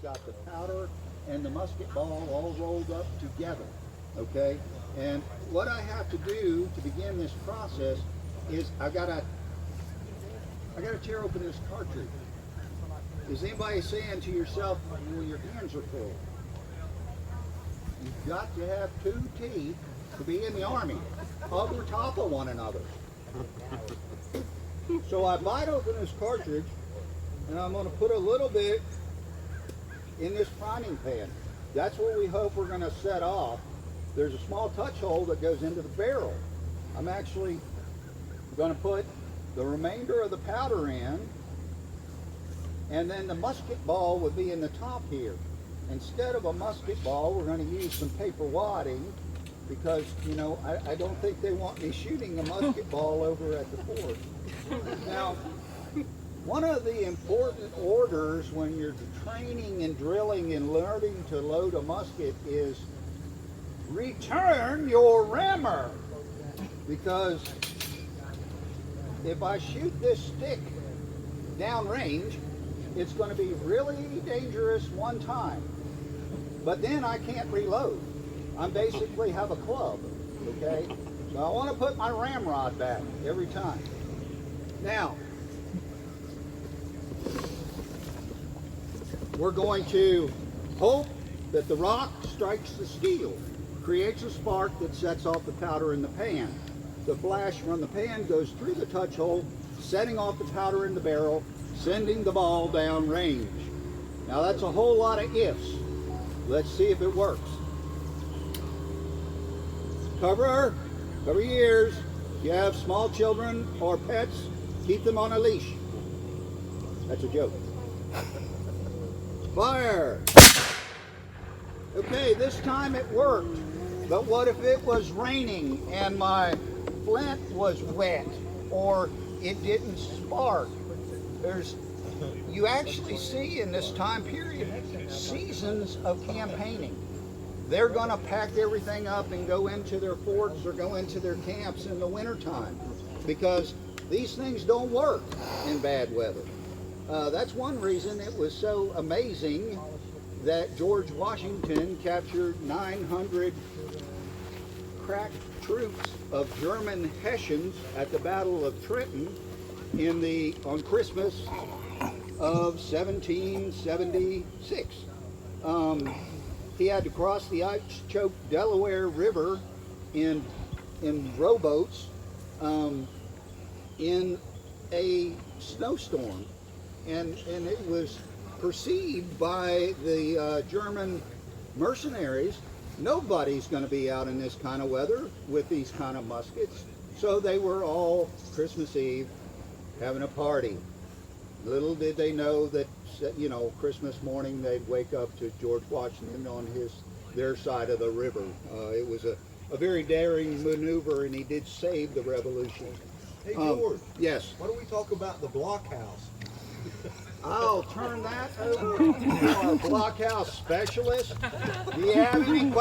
got the powder and the musket ball all rolled up together, okay? And what I have to do to begin this process is I gotta tear open this cartridge. Is anybody saying to yourself, well, your hands are full? You've got to have two teeth to be in the Army, over top of one another. So I bite open this cartridge, and I'm going to put a little bit in this priming pan. That's what we hope we're going to set off. There's a small touch hole that goes into the barrel. I'm actually going to put the remainder of the powder in, and then the musket ball would be in the top here. Instead of a musket ball, we're going to use some paper wadding, because, you know, I don't think they want me shooting a musket ball over at the fort. Now, one of the important orders when you're training and drilling and learning to load a musket is return your rammer. Because if I shoot this stick downrange, it's going to be really dangerous one time. But then I can't reload. I basically have a club, okay? So I want to put my ramrod back every time. Now, we're going to hope that the rock strikes the steel, creates a spark that sets off the powder in the pan. The flash from the pan goes through the touch hole, setting off the powder in the barrel, sending the ball down range. Now that's a whole lot of ifs. Let's see if it works. Cover your ears. If you have small children or pets, keep them on a leash. That's a joke. Fire! Okay, this time it worked. But what if it was raining and my flint was wet, or it didn't spark? You actually see in this time period seasons of campaigning. They're going to pack everything up and go into their forts or go into their camps in the wintertime, because these things don't work in bad weather. That's one reason it was so amazing that George Washington captured 900 crack troops of German Hessians at the Battle of Trenton on Christmas of 1776. He had to cross the ice-choked Delaware River in rowboats in a snowstorm, and it was perceived by the German mercenaries, nobody's going to be out in this kind of weather with these kind of muskets. So they were all Christmas Eve having a party. Little did they know that, you know, Christmas morning they'd wake up to George Washington on their side of the river. It was a very daring maneuver, and he did save the revolution. Hey George. Yes. Why don't we talk about the Blockhouse? I'll turn that over to our Blockhouse specialist. Do you have any questions?